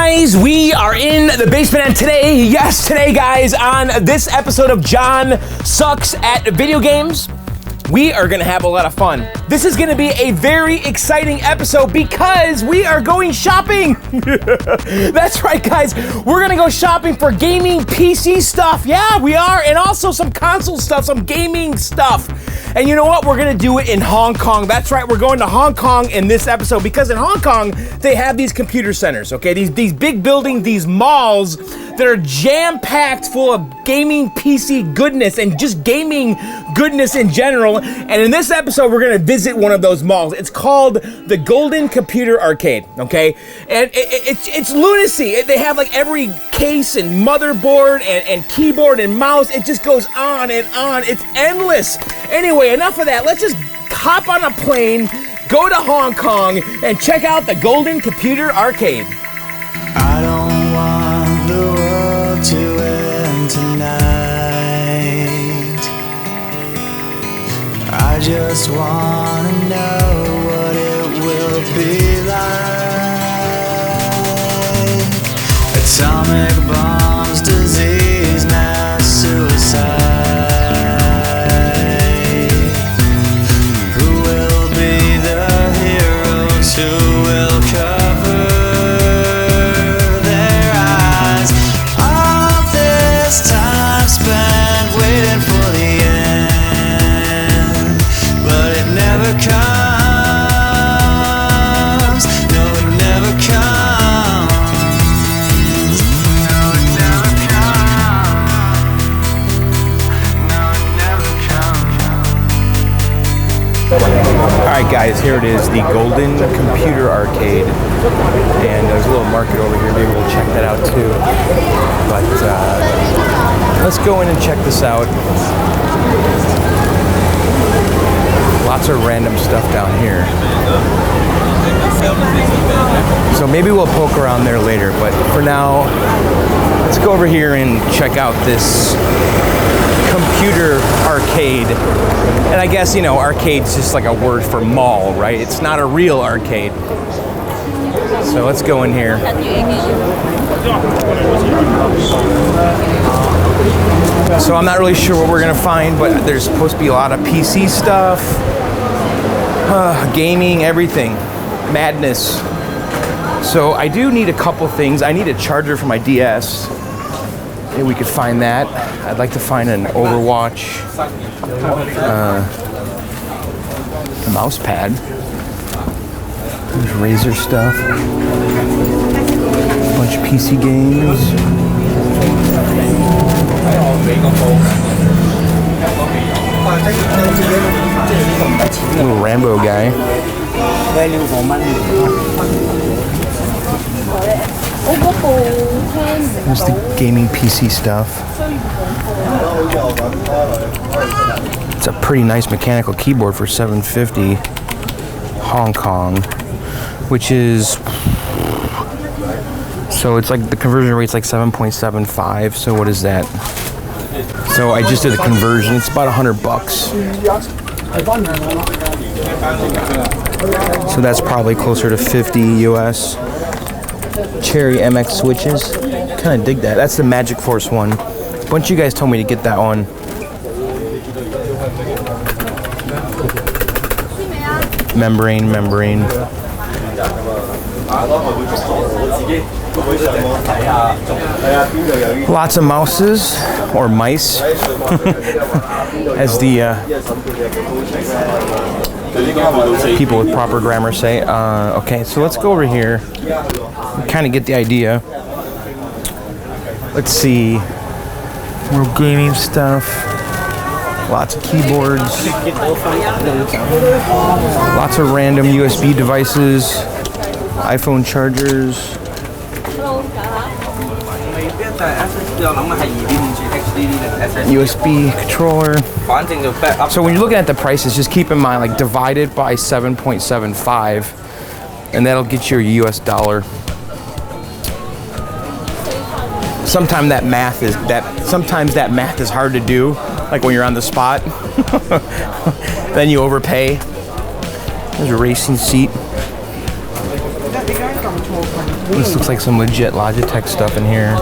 guys, we are in the basement, and today guys, on this episode of John Sucks at Video Games, we are gonna have a lot of fun. This is gonna be a very exciting episode because we are going shopping. That's right, guys. We're gonna go shopping for gaming PC stuff. Yeah, we are. And also some console stuff, some gaming stuff. And you know what? We're gonna do it in Hong Kong. That's right, we're going to Hong Kong in this episode because in Hong Kong, they have these computer centers, okay? These big buildings, these malls that are jam-packed full of gaming PC goodness and just gaming goodness in general. And in this episode, we're gonna visit one of those malls. It's called the Golden Computer Arcade, okay? And it's lunacy. They have like every case and motherboard and keyboard and mouse. It just goes on and on. It's endless. Anyway, enough of that. Let's just hop on a plane, go to Hong Kong, and check out the Golden Computer Arcade. I don't want the world to end tonight. I just want to know what it will be like. Atomic bombs, disease, mass suicide. Who will be the heroes? Who will cover their eyes? All this time spent waiting for the end, but it never comes. No, it never comes. No, it never comes. No, it never comes. All right, guys, here it is, the Golden Computer Arcade. And there's a little market over here. Maybe we'll check that out too. But let's go in and check this out. Lots of random stuff down here. So maybe we'll poke around there later. But for now, let's go over here and check out this computer arcade. And I guess, you know, arcade's just like a word for mall, right? It's not a real arcade. So let's go in here. So I'm not really sure what we're gonna find, but there's supposed to be a lot of PC stuff, gaming, everything, madness. So I do need a couple things. I need a charger for my DS. Maybe we could find that. I'd like to find an Overwatch, a mouse pad. There's Razer stuff. A bunch of PC games. Little Rambo guy. There's the gaming PC stuff. It's a pretty nice mechanical keyboard for $750 Hong Kong, which is, so it's like the conversion rate's like 7.75. So what is that? So I just did the conversion. It's about $100. So that's probably closer to 50 US. Cherry MX switches. Kind of dig that. That's the Magic Force one. A bunch of you guys told me to get that one. Membrane. Lots of mouses, or mice, as the people with proper grammar say. Okay, so let's go over here. Kind of get the idea. Let's see. More gaming stuff. Lots of keyboards. Lots of random USB devices. iPhone chargers. USB controller. So when you're looking at the prices, just keep in mind, like, divide it by 7.75, and that'll get you a US dollar. Sometimes that math is hard to do, like when you're on the spot. Then you overpay. There's a racing seat. This looks like some legit Logitech stuff in here.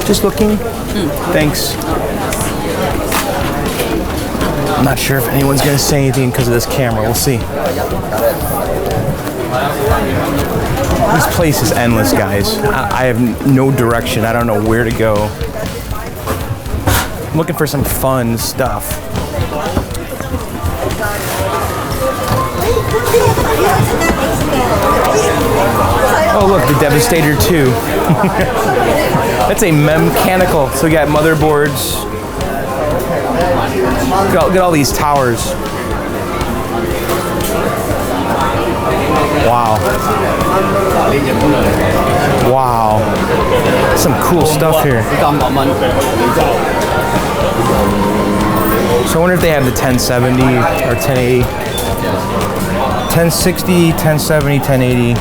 Just looking. Thanks. I'm not sure if anyone's gonna say anything because of this camera. We'll see. This place is endless, guys. I have no direction. I don't know where to go. I'm looking for some fun stuff. Oh look, the Devastator 2. That's a mechanical. So we got motherboards. Look at all these towers. Wow. Wow. Some cool stuff here. So I wonder if they have the 1070 or 1080. 1060, 1070, 1080.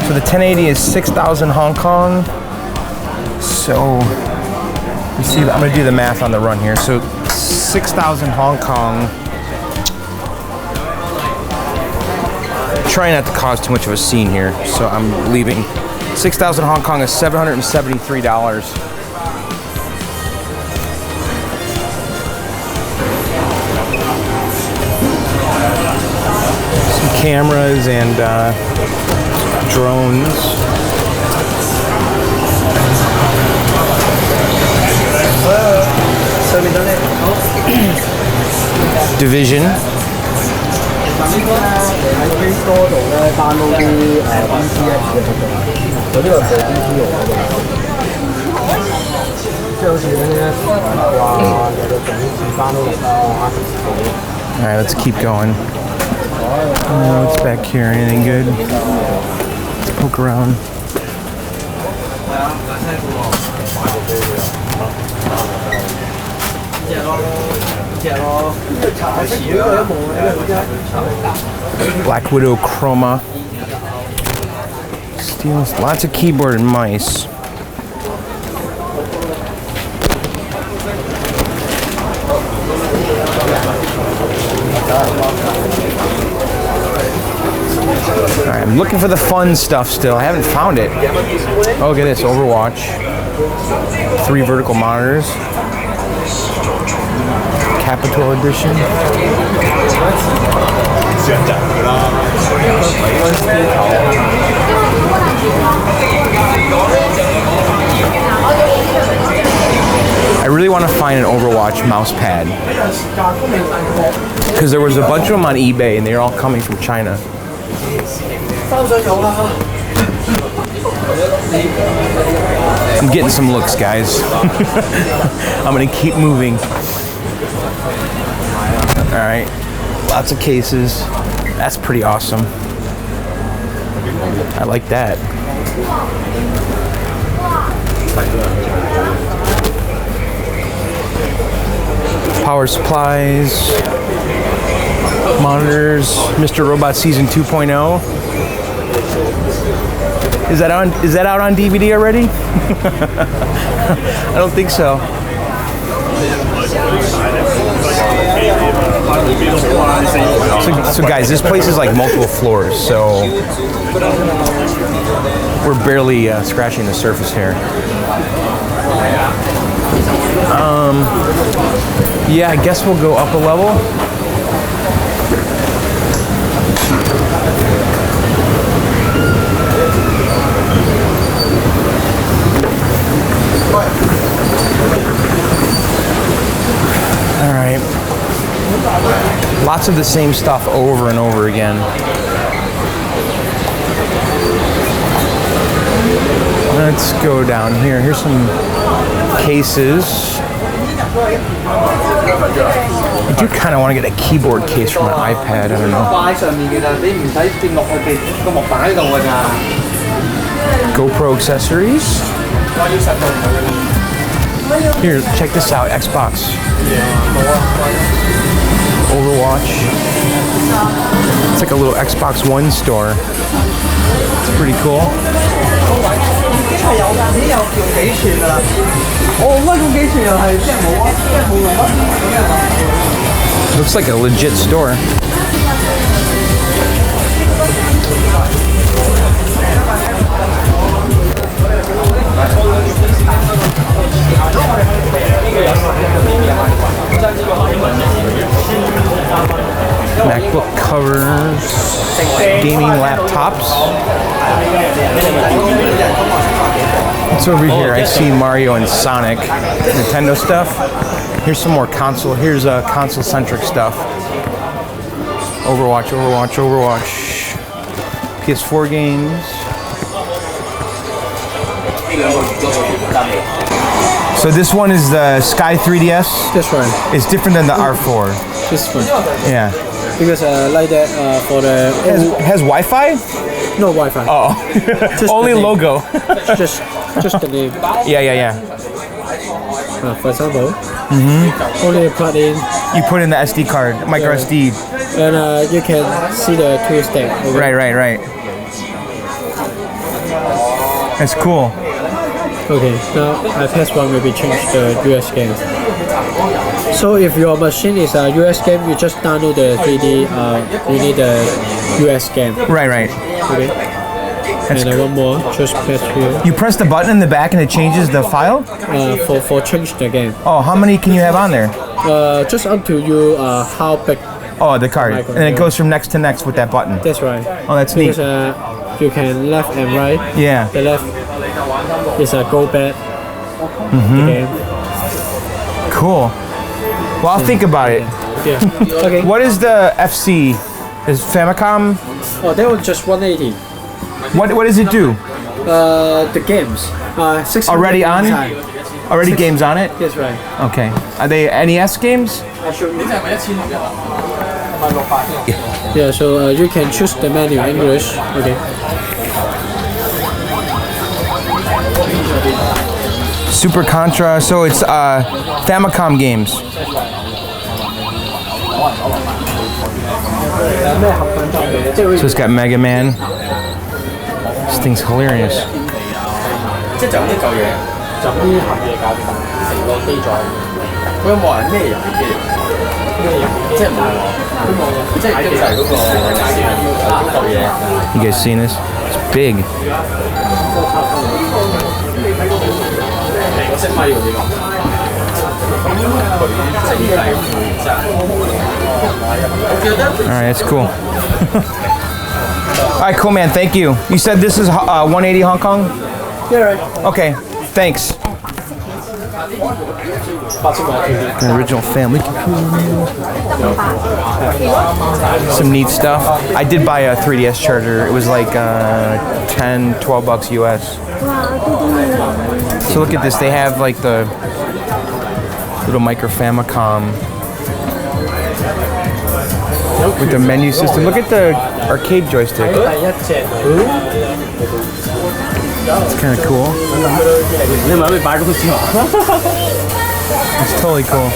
So the 1080 is 6,000 Hong Kong. So let's see, I'm gonna do the math on the run here. So 6,000 Hong Kong. Trying not to cause too much of a scene here, so I'm leaving. 6,000 Hong Kong is $773. Some cameras and drones. Division. Alright, let's keep going. What's back here? Anything good? Let's poke around. Black Widow Chroma. Steel, lots of keyboard and mice. Alright, I'm looking for the fun stuff still. I haven't found it. Oh, look at this, Overwatch. 3 vertical monitors. Capital Edition. I really want to find an Overwatch mouse pad because there was a bunch of them on eBay and they're all coming from China. I'm getting some looks, guys. I'm gonna keep moving. All right, lots of cases. That's pretty awesome. I like that. Power supplies, monitors, Mr. Robot Season 2.0. Is that out on DVD already? I don't think so. So guys, this place is like multiple floors, so we're barely scratching the surface here. Yeah, I guess we'll go up a level. All right. Lots of the same stuff over and over again. Let's go down here. Here's some cases. I do kind of want to get a keyboard case for my iPad. I don't know. GoPro accessories. Here, check this out. Xbox. Overwatch. It's like a little Xbox One store. It's pretty cool. Looks like a legit store. MacBook covers, gaming laptops. What's over here? I see Mario and Sonic, Nintendo stuff. Here's some more console. Here's console-centric stuff. Overwatch, Overwatch, Overwatch. PS4 games. So this one is the Sky 3DS. This one. It's different than the R4. This one. Yeah. Because like that for the Has Wi-Fi? no Wi-Fi. Oh, only the name. logo. just the name. Yeah. For example, only plug in, You put in the SD card, micro Yeah. SD. and you can see the two step. Okay? Right. That's cool. Okay. Now iPad one will be changed to US game. So if your machine is a US game, you just download the 3D. You need the US game. Right. Okay. That's And one more, just press here. You press the button in the back and it changes the file? For change the game. Oh, how many can you have on there? Just up to you. How big? Oh, the card. Micro, And it yeah. goes from next to next with that button. That's right. Oh, that's neat. Because you can left and right. Yeah. The left is a go back. The game. Cool. Well, I'll think about it. Yeah. Okay. What is the FC? Is Famicom? Oh, that was just 180. What does it do? The games. 600 Already on? inside. Already games on it? That's right. Okay. Are they NES games? Yeah. So you can choose the menu English. Okay. Super Contra. So it's Famicom games. So it's got Mega Man. This thing's hilarious. You guys seen this? It's big. Alright, that's cool. Alright, cool, man. Thank you. You said this is 180 Hong Kong? Yeah, right. Okay, thanks. An original family computer. Some neat stuff. I did buy a 3DS charger. It was like 10, 12 bucks US. So look at this. They have like the little micro Famicom with the menu system. Look at the arcade joystick. It's kind of cool. It's totally cool.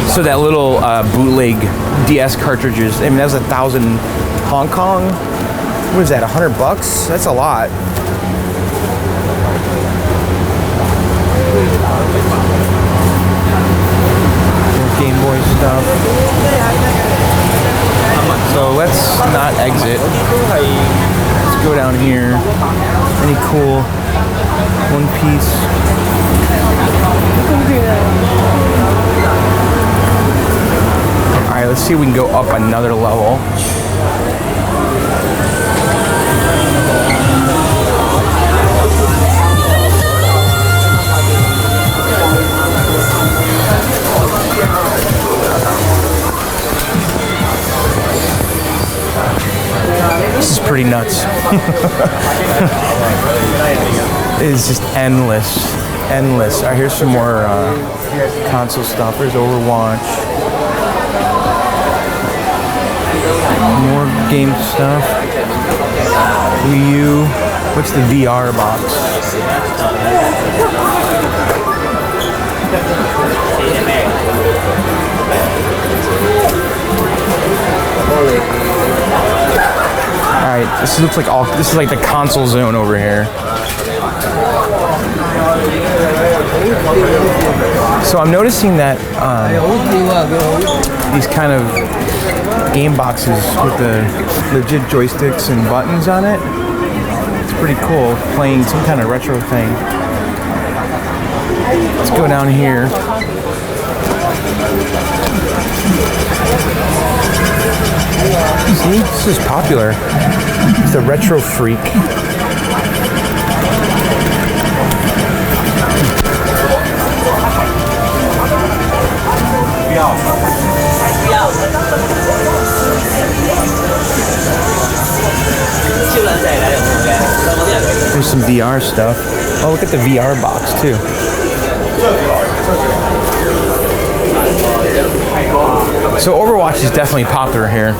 So that little bootleg DS cartridges, I mean, that was 1,000 Hong Kong. What is that, 100 bucks? That's a lot. Game Boy stuff. So let's not exit. Let's go down here. Any cool One Piece? Alright, let's see if we can go up another level. This is pretty nuts. It is just endless. Endless. Alright, here's some more console stuff. There's Overwatch. More game stuff. Wii U. What's the VR box? Alright, this looks like this is like the console zone over here. So I'm noticing that these kind of game boxes with the legit joysticks and buttons on it, it's pretty cool, playing some kind of retro thing. Let's go down here. See, this is popular. It's the Retro Freak. There's some VR stuff. Oh, look at the VR box too. So Overwatch is definitely popular here.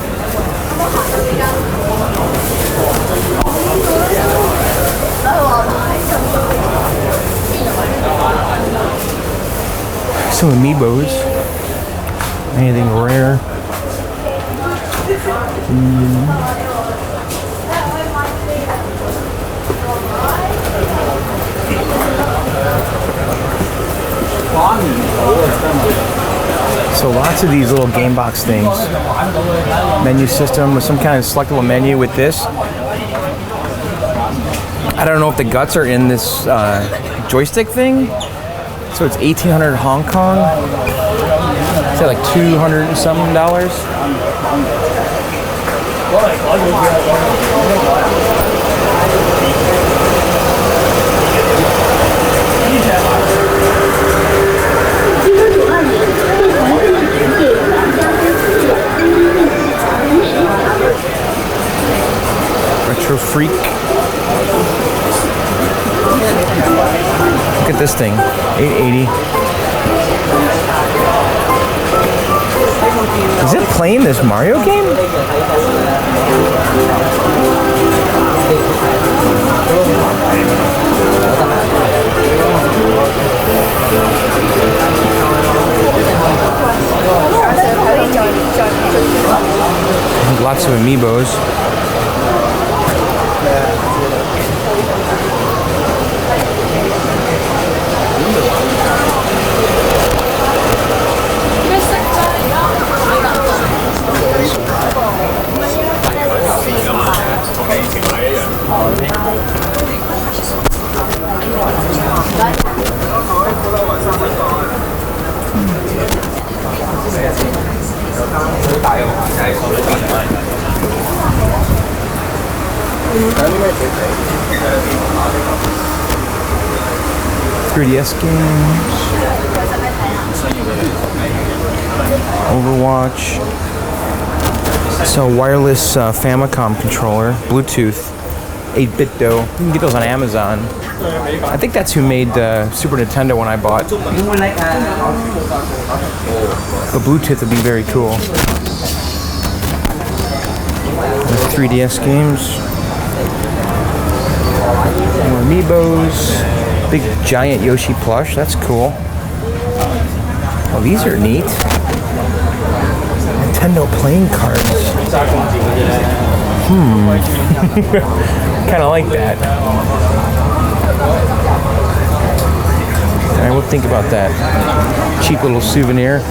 Some amiibos. Anything rare? So lots of these little game box things. Menu system with some kind of selectable menu with this. I don't know if the guts are in this joystick thing. So it's 1,800 Hong Kong. Is that like $200 and something dollars? Retro Freak. Look at this thing, $880. Is it playing this Mario game? Lots of amiibos. .3DS games, Overwatch. So wireless Famicom controller, Bluetooth, 8-bit though. You can get those on Amazon. I think that's who made the Super Nintendo one I bought. The Bluetooth would be very cool. The 3DS games. More amiibos. Big giant Yoshi plush. That's cool. Oh, these are neat. Nintendo playing cards. Kind of like that. Alright, we'll think about that. Cheap little souvenir.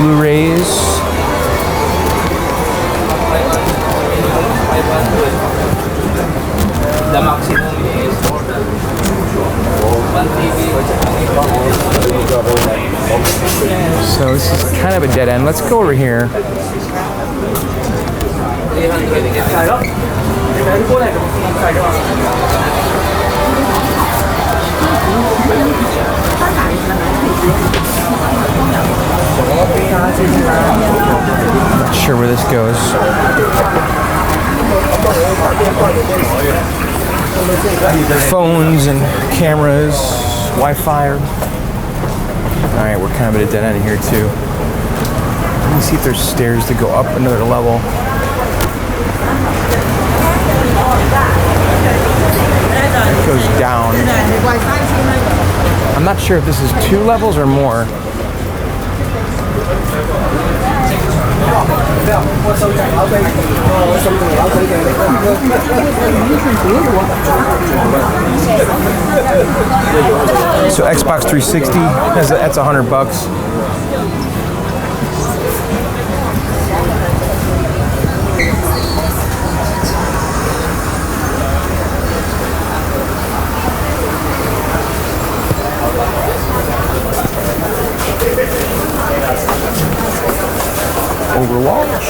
Blu-rays. The maximum is so this is kind of a dead end. Let's go over here. Not sure where this goes. Phones and cameras, Wi-Fi. Alright, we're kind of at a dead end here too. Let me see if there's stairs to go up another level. It goes down. I'm not sure if this is 2 levels or more. So Xbox 360, that's $100. Overwatch.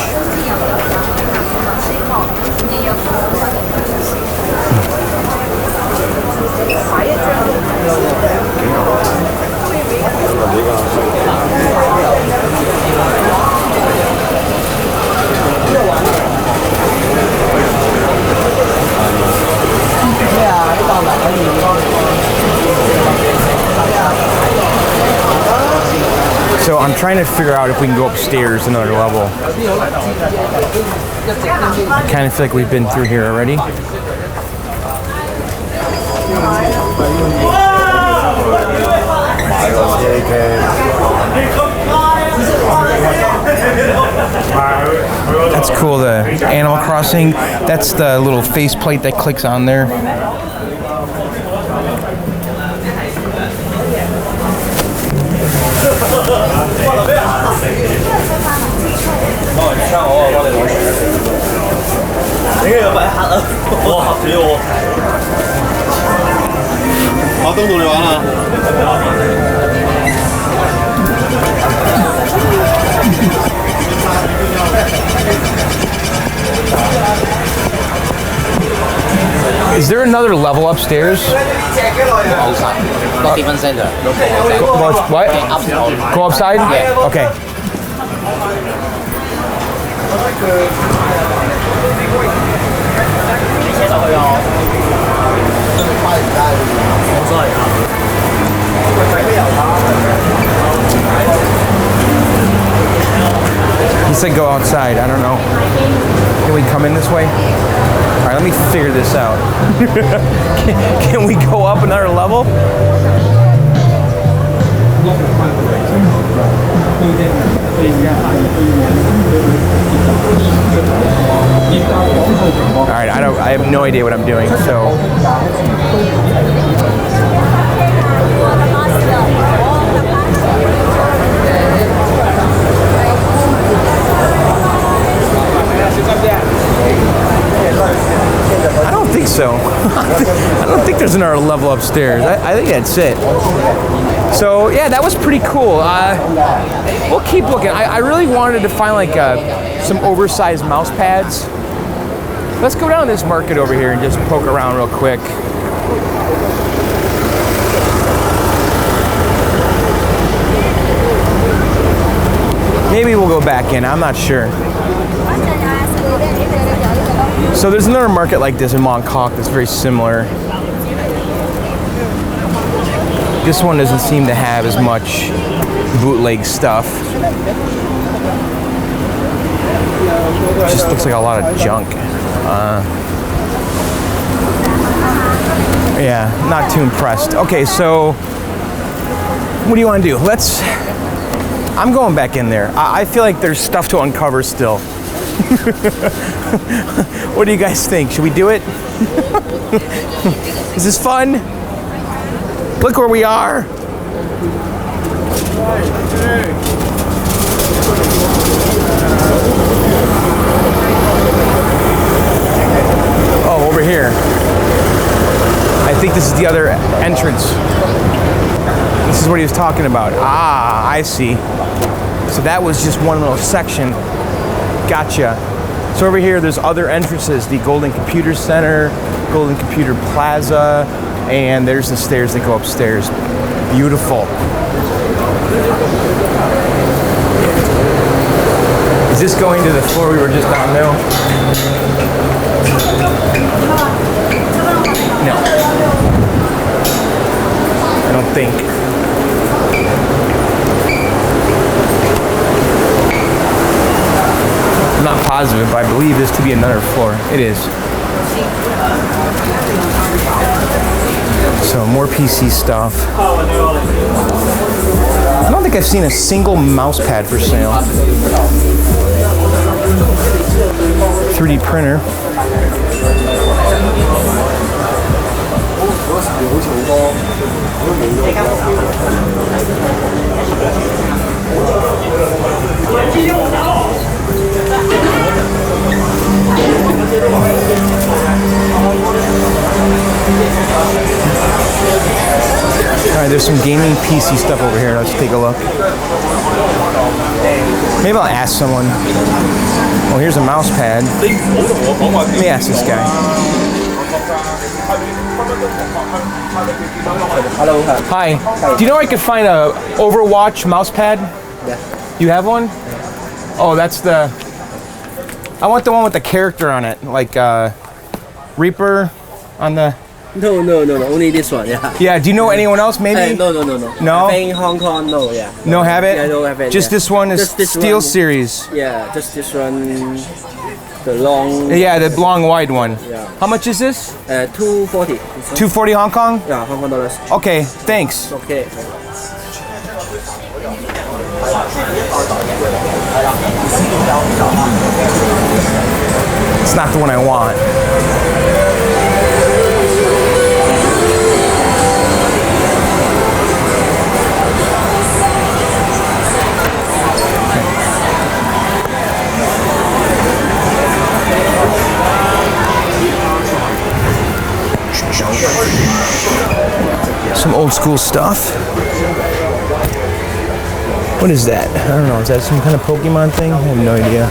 So I'm trying to figure out if we can go upstairs another level. I kind of feel like we've been through here already. That's cool, the Animal Crossing. That's the little faceplate that clicks on there. Is there another level upstairs? Not even center. What? Go upside? Yeah. Okay. He said go outside. I don't know. Can we come in this way? All right, let me figure this out. Can we go up another level? All right, I have no idea what I'm doing, so. I don't think so. I don't think there's another level upstairs. I think that's it. So yeah, that was pretty cool. We'll keep looking. I really wanted to find like some oversized mouse pads. Let's go down this market over here and just poke around real quick. Maybe we'll go back in. I'm not sure. So there's another market like this in Mongkok that's very similar. This one doesn't seem to have as much bootleg stuff. It just looks like a lot of junk. Yeah, not too impressed. Okay, so what do you want to do? I'm going back in there. I feel like there's stuff to uncover still. What do you guys think? Should we do it? Is this fun? Look where we are. Oh, over here. I think this is the other entrance. This is what he was talking about. Ah, I see. So that was just one little section. Gotcha. So over here, there's other entrances. The Golden Computer Center, Golden Computer Plaza, and there's the stairs that go upstairs. Beautiful. Is this going to the floor we were just on now? No. I don't think. I'm not positive, but I believe this to be another floor. It is. So more PC stuff. I don't think I've seen a single mouse pad for sale. 3D printer. Alright, there's some gaming PC stuff over here. Let's take a look. Maybe I'll ask someone. Oh, here's a mouse pad. Let me ask this guy. Hello. Hi. Do you know where I could find a Overwatch mouse pad? Yeah. You have one? Oh, that's the... I want the one with the character on it. Like Reaper on the... No. Only this one. Yeah. Yeah, do you know anyone else maybe? No. No? I think Hong Kong. No. Yeah. No have it? Yeah, I don't have it. Just yeah. this one is Just this Steel one. Series. Yeah, just this one. The long. Yeah, the long wide one. Yeah. How much is this? 240. 240 Hong Kong? Yeah, Hong Kong dollars. Okay, thanks. Okay. It's not the one I want. Some old school stuff. What is that? I don't know. Is that some kind of Pokemon thing? I have no idea.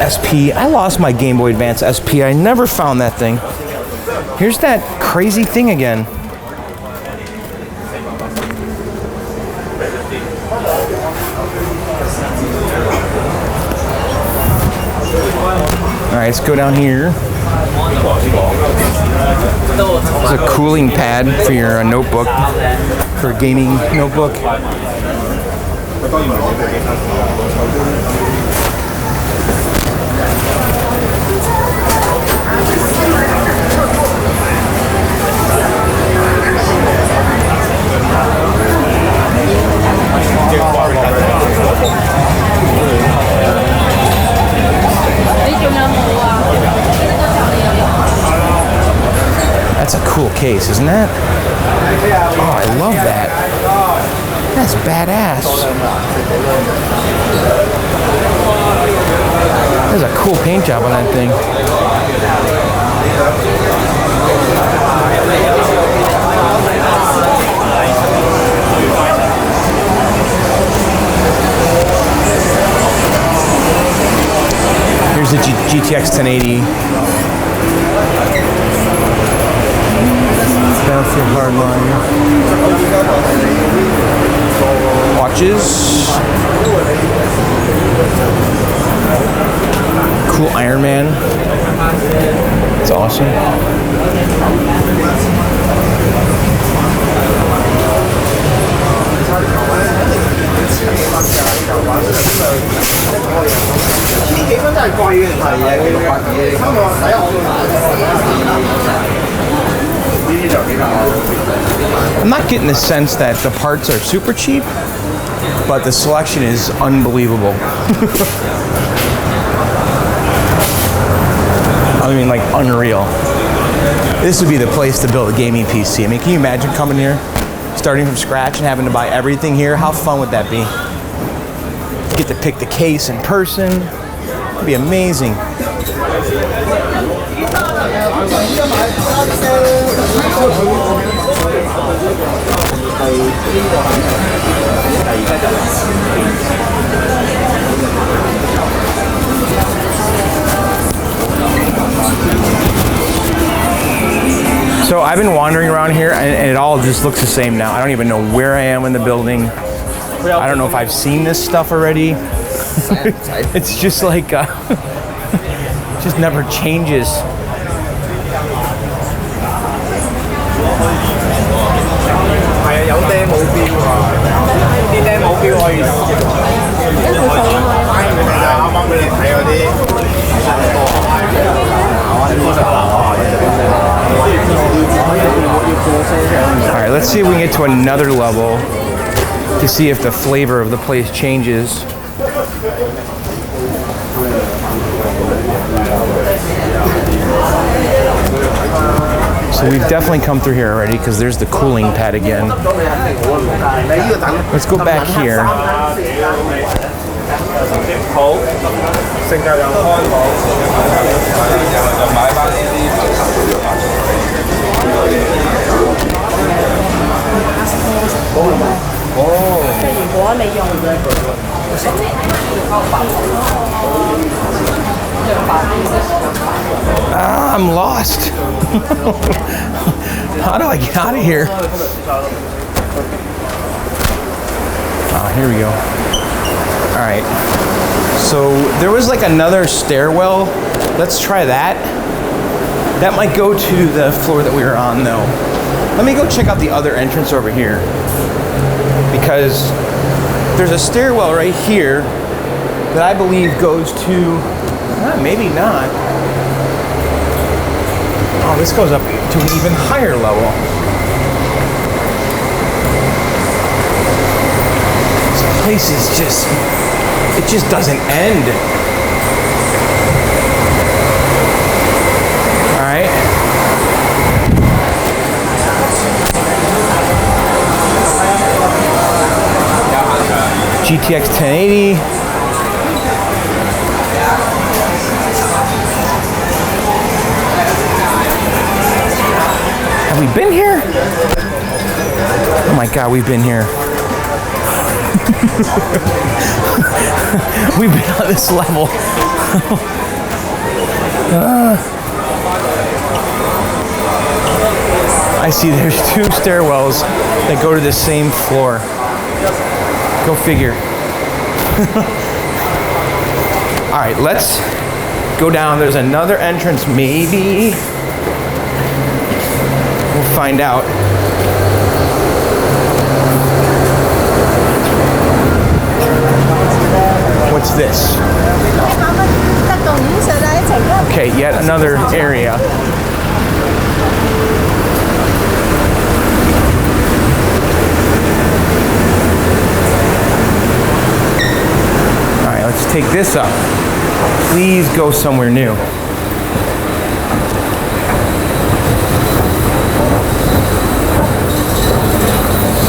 SP. I lost my Game Boy Advance SP. I never found that thing. Here's that crazy thing again. All right, let's go down here. There's a cooling pad for your notebook, for a gaming notebook. That's a cool case, isn't that? Oh, I love that. That's badass. There's a cool paint job on that thing. Here's the GTX 1080. Battlefield Hardline. Watches. Cool Iron Man. It's awesome. I'm not getting the sense that the parts are super cheap, but the selection is unbelievable. I mean, like, unreal. This would be the place to build a gaming PC. I mean, can you imagine coming here, starting from scratch and having to buy everything here? How fun would that be? Get to pick the case in person. It'd be amazing. So I've been wandering around here and it all just looks the same now. I don't even know where I am in the building. I don't know if I've seen this stuff already. It's just like, it just never changes. All right, let's see if we can get to another level. to see if the flavor of the place changes. So we've definitely come through here already because there's the cooling pad again. Let's go back here. I'm lost. How do I get out of here? Oh, here we go. All right. So there was like another stairwell. Let's try that. That might go to the floor that we were on though. Let me go check out the other entrance over here. Because there's a stairwell right here that I believe goes to, maybe not. Oh, this goes up to an even higher level. This place is just, it just doesn't end. All right. GTX 1080. Have we been here? Oh my God, we've been here. We've been on this level. I see there's 2 stairwells that go to the same floor. Go figure. All right, let's go down. There's another entrance, maybe. We'll find out. What's this? Okay, yet another area. All right, let's take this up. Please go somewhere new.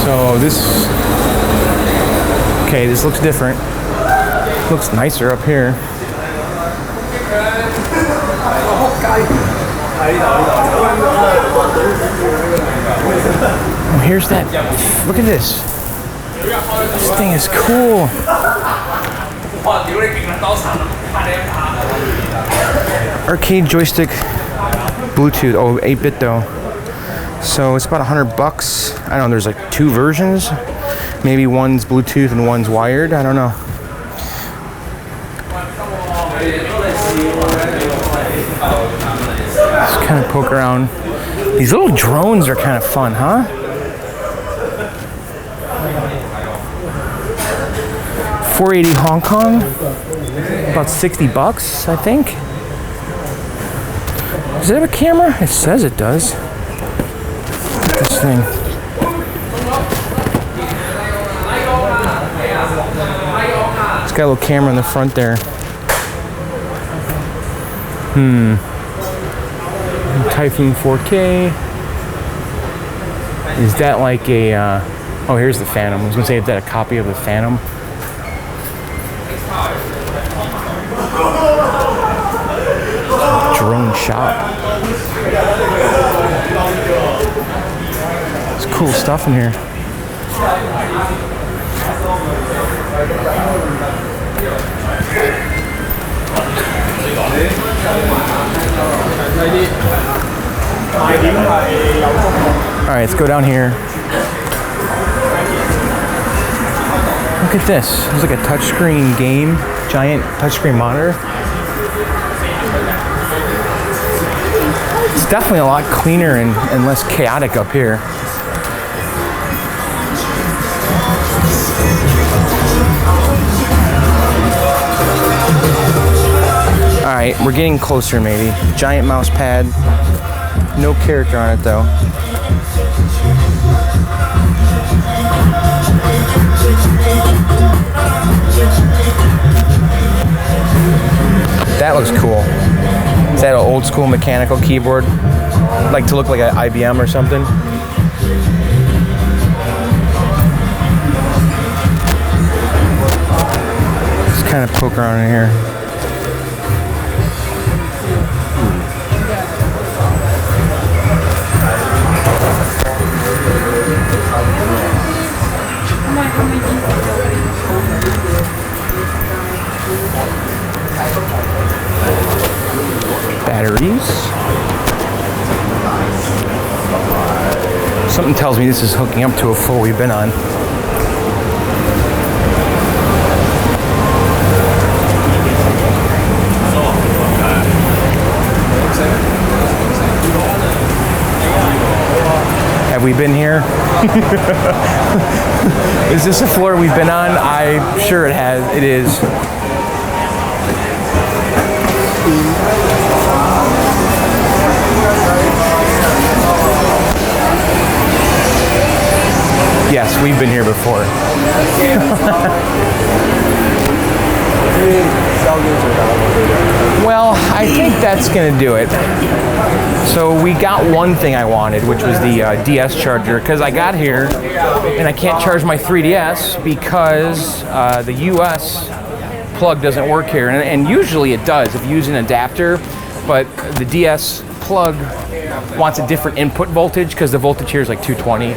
So this, okay, this looks different. Looks nicer up here. Oh, here's that. Look at this. This thing is cool. Arcade joystick, Bluetooth. Oh, 8-bit though. So it's about $100. I don't know, there's like 2 versions. Maybe one's Bluetooth and one's wired. I don't know. Just kind of poke around. These little drones are kind of fun, huh? $480 Hong Kong. About $60, I think. Does it have a camera? It says it does. Look at this thing. It's got a little camera in the front there. Typhoon 4K. Is that like a, oh, here's the Phantom. I was gonna say, is that a copy of the Phantom? Drone shop. There's cool stuff in here. All right, let's go down here. Look at this. It's like a touchscreen game, giant touchscreen monitor. It's definitely a lot cleaner and less chaotic up here. All right, we're getting closer maybe. Giant mouse pad. No character on it though. That looks cool. Is that an old school mechanical keyboard? Like to look like an IBM or something? Just kind of poke around in here. Batteries. Something tells me this is hooking up to a floor we've been on. Have we been here? Is this a floor we've been on? I'm sure it has. It is. Yes, we've been here before. Well, I think that's gonna do it. So we got one thing I wanted, which was the DS charger, because I got here and I can't charge my 3DS because the US plug doesn't work here, and usually it does if you use an adapter, but the DS plug wants a different input voltage because the voltage here is like 220.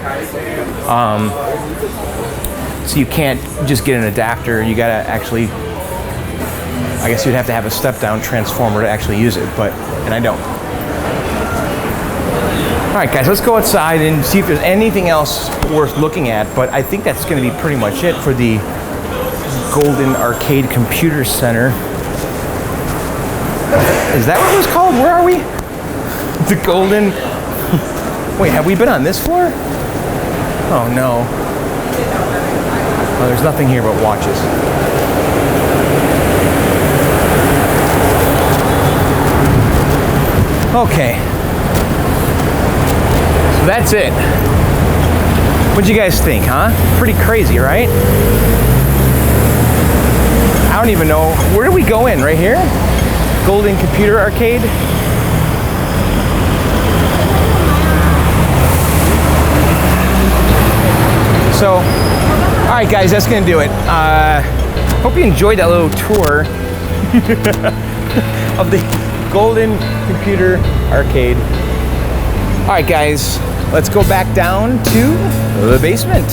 So you can't just get an adapter. You gotta actually, I guess you'd have to have a step-down transformer to actually use it, and I don't. All right, guys, let's go outside and see if there's anything else worth looking at, but I think that's gonna be pretty much it for the Golden Arcade Computer Center. Is that what it was called? Where are we? The Golden... Wait, have we been on this floor? Oh, no. Oh, there's nothing here but watches. Okay. So that's it. What'd you guys think, huh? Pretty crazy, right? I don't even know. Where do we go in? Right here? Golden Computer Arcade? So, all right, guys, that's gonna do it. Hope you enjoyed that little tour of the Golden Computer Arcade. All right, guys, let's go back down to the basement.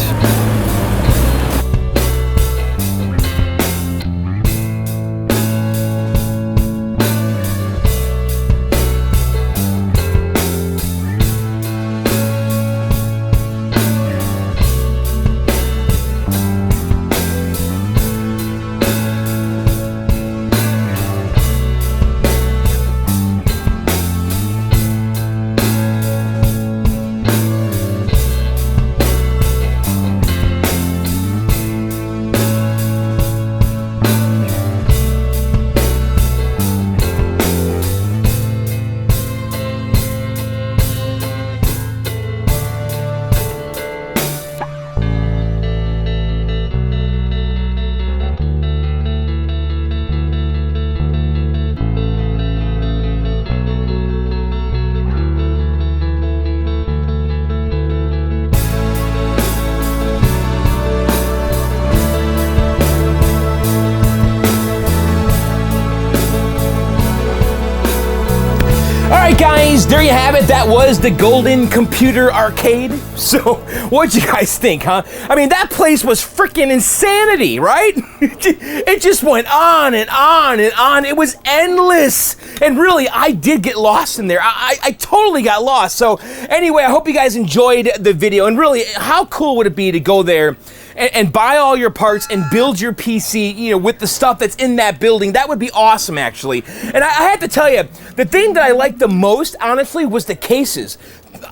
Guys, there you have it. That was the Golden Computer Arcade. So, what'd you guys think, huh? I mean, that place was freaking insanity, right? It just went on and on and on. It was endless. And really, I did get lost in there. I totally got lost. So, anyway, I hope you guys enjoyed the video. And really, how cool would it be to go there and buy all your parts and build your PC, you know, with the stuff that's in that building? That would be awesome, actually. And I have to tell you, the thing that I liked the most, honestly, was the cases.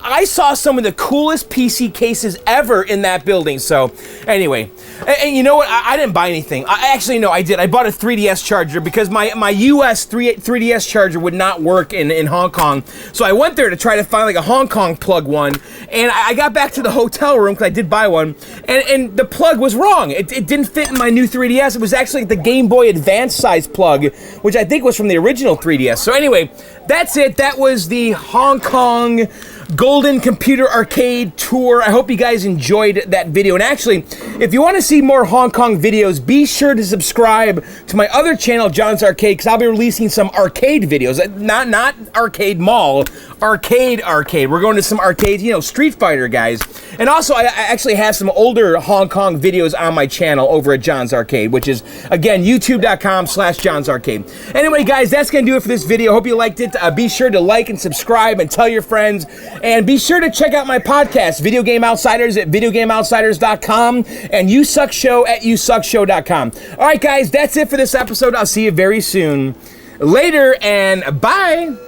I saw some of the coolest PC cases ever in that building. So anyway, and you know what? I didn't buy anything. Actually, no, I did. I bought a 3DS charger because my US 3DS charger would not work in Hong Kong. So I went there to try to find like a Hong Kong plug one. And I got back to the hotel room because I did buy one. And the plug was wrong. It didn't fit in my new 3DS. It was actually like the Game Boy Advance size plug, which I think was from the original 3DS. So anyway, that's it. That was the Hong Kong Golden Computer Arcade Tour. I hope you guys enjoyed that video. And actually, if you want to see more Hong Kong videos, be sure to subscribe to my other channel, John's Arcade, because I'll be releasing some arcade videos. Not arcade mall, arcade. We're going to some arcades, you know, Street Fighter, guys. And also, I actually have some older Hong Kong videos on my channel over at John's Arcade, which is, again, youtube.com/John's Arcade. Anyway, guys, that's going to do it for this video. Hope you liked it. Be sure to like and subscribe and tell your friends. And be sure to check out my podcast, Video Game Outsiders, at videogameoutsiders.com and You Suck Show at yousuckshow.com. All right, guys, that's it for this episode. I'll see you very soon. Later and bye.